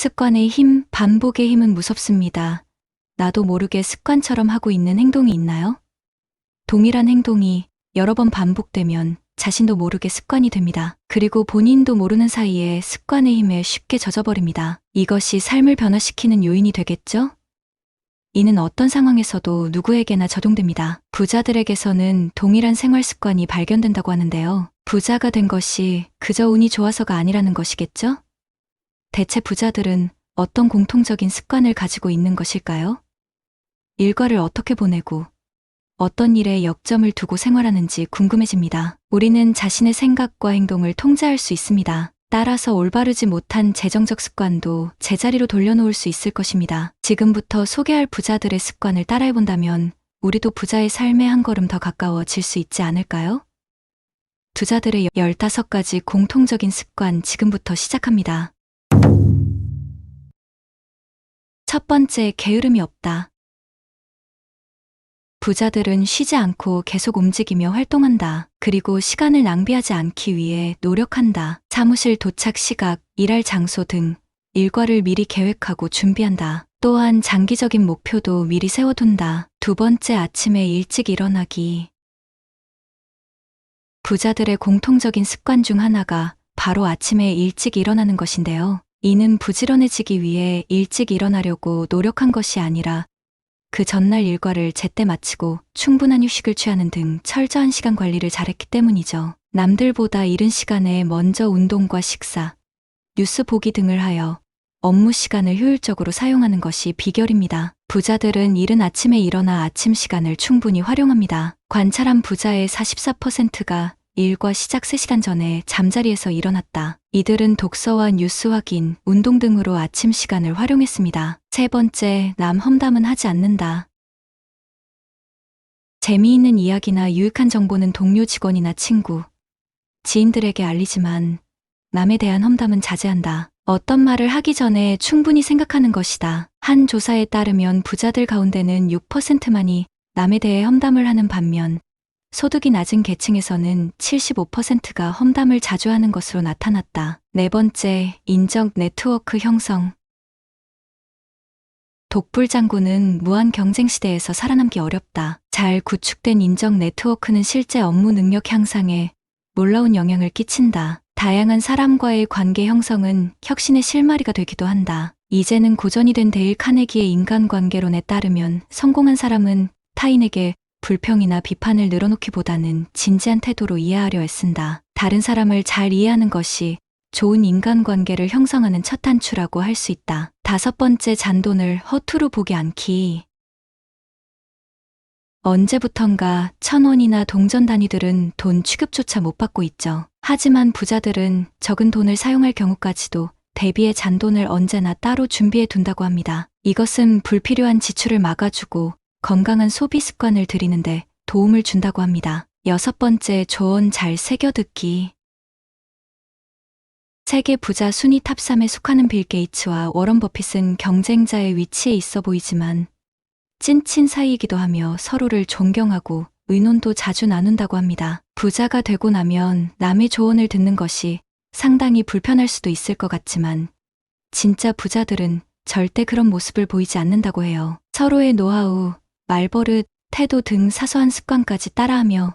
습관의 힘, 반복의 힘은 무섭습니다. 나도 모르게 습관처럼 하고 있는 행동이 있나요? 동일한 행동이 여러 번 반복되면 자신도 모르게 습관이 됩니다. 그리고 본인도 모르는 사이에 습관의 힘에 쉽게 젖어버립니다. 이것이 삶을 변화시키는 요인이 되겠죠? 이는 어떤 상황에서도 누구에게나 적용됩니다. 부자들에게서는 동일한 생활 습관이 발견된다고 하는데요. 부자가 된 것이 그저 운이 좋아서가 아니라는 것이겠죠? 대체 부자들은 어떤 공통적인 습관을 가지고 있는 것일까요? 일과를 어떻게 보내고 어떤 일에 역점을 두고 생활하는지 궁금해집니다. 우리는 자신의 생각과 행동을 통제할 수 있습니다. 따라서 올바르지 못한 재정적 습관도 제자리로 돌려놓을 수 있을 것입니다. 지금부터 소개할 부자들의 습관을 따라해본다면 우리도 부자의 삶에 한 걸음 더 가까워질 수 있지 않을까요? 부자들의 15가지 공통적인 습관 지금부터 시작합니다. 첫 번째, 게으름이 없다. 부자들은 쉬지 않고 계속 움직이며 활동한다. 그리고 시간을 낭비하지 않기 위해 노력한다. 사무실 도착 시각, 일할 장소 등 일과를 미리 계획하고 준비한다. 또한 장기적인 목표도 미리 세워둔다. 두 번째, 아침에 일찍 일어나기. 부자들의 공통적인 습관 중 하나가 바로 아침에 일찍 일어나는 것인데요. 이는 부지런해지기 위해 일찍 일어나려고 노력한 것이 아니라 그 전날 일과를 제때 마치고 충분한 휴식을 취하는 등 철저한 시간 관리를 잘했기 때문이죠. 남들보다 이른 시간에 먼저 운동과 식사, 뉴스 보기 등을 하여 업무 시간을 효율적으로 사용하는 것이 비결입니다. 부자들은 이른 아침에 일어나 아침 시간을 충분히 활용합니다. 관찰한 부자의 44%가 일과 시작 3시간 전에 잠자리에서 일어났다. 이들은 독서와 뉴스 확인, 운동 등으로 아침 시간을 활용했습니다. 세 번째, 남 험담은 하지 않는다. 재미있는 이야기나 유익한 정보는 동료 직원이나 친구, 지인들에게 알리지만 남에 대한 험담은 자제한다. 어떤 말을 하기 전에 충분히 생각하는 것이다. 한 조사에 따르면 부자들 가운데는 6%만이 남에 대해 험담을 하는 반면 소득이 낮은 계층에서는 75%가 험담을 자주 하는 것으로 나타났다. 네 번째, 인적 네트워크 형성. 독불장군은 무한 경쟁 시대에서 살아남기 어렵다. 잘 구축된 인적 네트워크는 실제 업무 능력 향상에 놀라운 영향을 끼친다. 다양한 사람과의 관계 형성은 혁신의 실마리가 되기도 한다. 이제는 고전이 된 데일 카네기의 인간관계론에 따르면 성공한 사람은 타인에게 불평이나 비판을 늘어놓기보다는 진지한 태도로 이해하려 애쓴다. 다른 사람을 잘 이해하는 것이 좋은 인간관계를 형성하는 첫 단추라고 할 수 있다. 다섯 번째, 잔돈을 허투루 보지 않기. 언제부턴가 1,000원이나 동전 단위들은 돈 취급조차 못 받고 있죠. 하지만 부자들은 적은 돈을 사용할 경우까지도 대비의 잔돈을 언제나 따로 준비해 둔다고 합니다. 이것은 불필요한 지출을 막아주고 건강한 소비 습관을 들이는데 도움을 준다고 합니다. 여섯 번째, 조언 잘 새겨듣기. 세계 부자 순위 탑 3에 속하는 빌 게이츠와 워런 버핏은 경쟁자의 위치에 있어 보이지만 찐친 사이이기도 하며 서로를 존경하고 의논도 자주 나눈다고 합니다. 부자가 되고 나면 남의 조언을 듣는 것이 상당히 불편할 수도 있을 것 같지만 진짜 부자들은 절대 그런 모습을 보이지 않는다고 해요. 서로의 노하우, 말버릇, 태도 등 사소한 습관까지 따라하며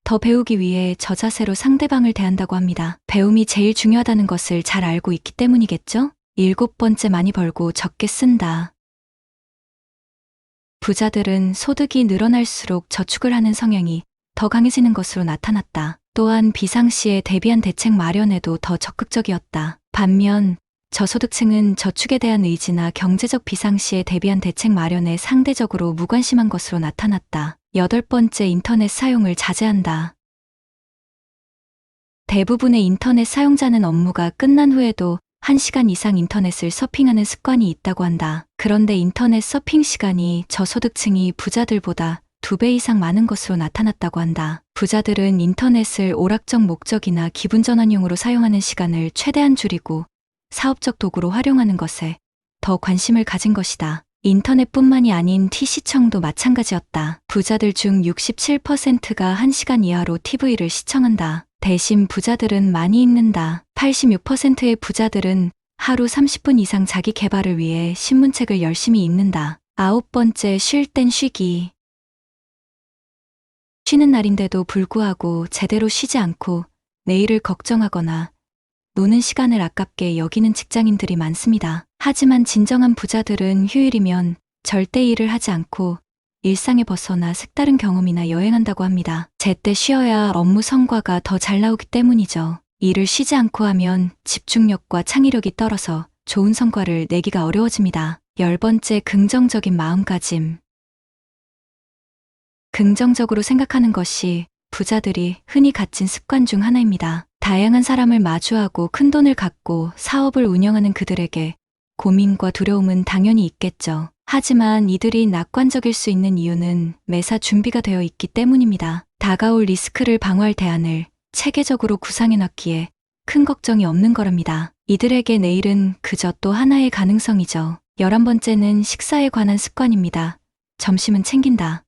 더 배우기 위해 저자세로 상대방을 대한다고 합니다. 배움이 제일 중요하다는 것을 잘 알고 있기 때문이겠죠? 일곱 번째, 많이 벌고 적게 쓴다. 부자들은 소득이 늘어날수록 저축을 하는 성향이 더 강해지는 것으로 나타났다. 또한 비상시에 대비한 대책 마련에도 더 적극적이었다. 반면 저소득층은 저축에 대한 의지나 경제적 비상시에 대비한 대책 마련에 상대적으로 무관심한 것으로 나타났다. 여덟 번째, 인터넷 사용을 자제한다. 대부분의 인터넷 사용자는 업무가 끝난 후에도 1시간 이상 인터넷을 서핑하는 습관이 있다고 한다. 그런데 인터넷 서핑 시간이 저소득층이 부자들보다 2배 이상 많은 것으로 나타났다고 한다. 부자들은 인터넷을 오락적 목적이나 기분전환용으로 사용하는 시간을 최대한 줄이고 사업적 도구로 활용하는 것에 더 관심을 가진 것이다. 인터넷뿐만이 아닌 TV시청도 마찬가지였다. 부자들 중 67%가 1시간 이하로 TV를 시청한다. 대신 부자들은 많이 읽는다. 86%의 부자들은 하루 30분 이상 자기 개발을 위해 신문책을 열심히 읽는다. 9번째, 쉴 땐 쉬기. 쉬는 날인데도 불구하고 제대로 쉬지 않고 내일을 걱정하거나 노는 시간을 아깝게 여기는 직장인들이 많습니다. 하지만 진정한 부자들은 휴일이면 절대 일을 하지 않고 일상에 벗어나 색다른 경험이나 여행한다고 합니다. 제때 쉬어야 업무 성과가 더 잘 나오기 때문이죠. 일을 쉬지 않고 하면 집중력과 창의력이 떨어져 좋은 성과를 내기가 어려워집니다. 10번째, 긍정적인 마음가짐. 긍정적으로 생각하는 것이 부자들이 흔히 갖진 습관 중 하나입니다. 다양한 사람을 마주하고 큰돈을 갖고 사업을 운영하는 그들에게 고민과 두려움은 당연히 있겠죠. 하지만 이들이 낙관적일 수 있는 이유는 매사 준비가 되어 있기 때문입니다. 다가올 리스크를 방어할 대안을 체계적으로 구상해놨기에 큰 걱정이 없는 거랍니다. 이들에게 내일은 그저 또 하나의 가능성이죠. 11번째는 식사에 관한 습관입니다. 점심은 챙긴다.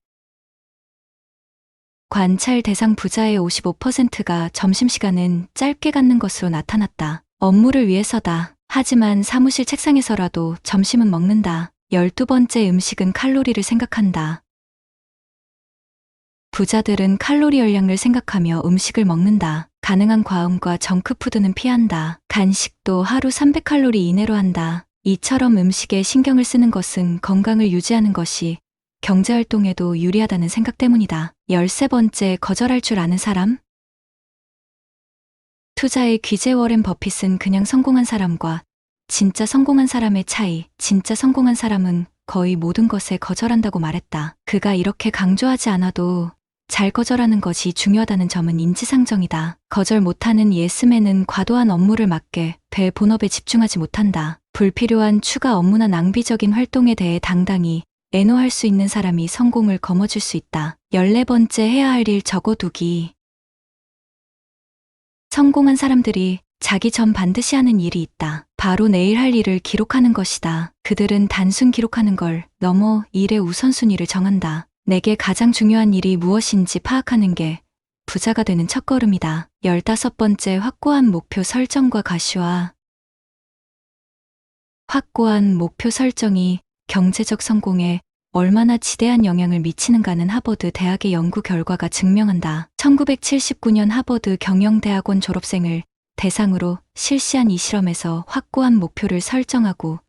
관찰 대상 부자의 55%가 점심시간은 짧게 갖는 것으로 나타났다. 업무를 위해서다. 하지만 사무실 책상에서라도 점심은 먹는다. 12번째, 음식은 칼로리를 생각한다. 부자들은 칼로리 열량을 생각하며 음식을 먹는다. 가능한 과음과 정크푸드는 피한다. 간식도 하루 300칼로리 이내로 한다. 이처럼 음식에 신경을 쓰는 것은 건강을 유지하는 것이 경제활동에도 유리하다는 생각 때문이다. 13번째, 거절할 줄 아는 사람? 투자의 귀재 워렌 버핏은 그냥 성공한 사람과 진짜 성공한 사람의 차이, 진짜 성공한 사람은 거의 모든 것에 거절한다고 말했다. 그가 이렇게 강조하지 않아도 잘 거절하는 것이 중요하다는 점은 인지상정이다. 거절 못하는 예스맨은 과도한 업무를 맡게 배 본업에 집중하지 못한다. 불필요한 추가 업무나 낭비적인 활동에 대해 당당히 애노할 수 있는 사람이 성공을 거머쥘 수 있다. 14번째, 해야 할 일 적어두기. 성공한 사람들이 자기 전 반드시 하는 일이 있다. 바로 내일 할 일을 기록하는 것이다. 그들은 단순 기록하는 걸 넘어 일의 우선순위를 정한다. 내게 가장 중요한 일이 무엇인지 파악하는 게 부자가 되는 첫걸음이다. 15번째, 확고한 목표 설정과 가시화. 확고한 목표 설정이 경제적 성공에 얼마나 지대한 영향을 미치는가는 하버드 대학의 연구 결과가 증명한다. 1979년 하버드 경영대학원 졸업생을 대상으로 실시한 이 실험에서 확고한 목표를 설정하고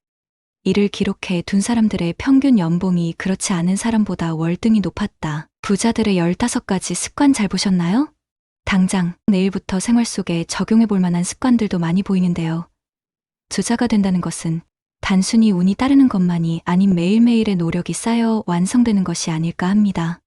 이를 기록해 둔 사람들의 평균 연봉이 그렇지 않은 사람보다 월등히 높았다. 부자들의 15가지 습관 잘 보셨나요? 당장 내일부터 생활 속에 적용해 볼 만한 습관들도 많이 보이는데요. 부자가 된다는 것은 단순히 운이 따르는 것만이 아닌 매일매일의 노력이 쌓여 완성되는 것이 아닐까 합니다.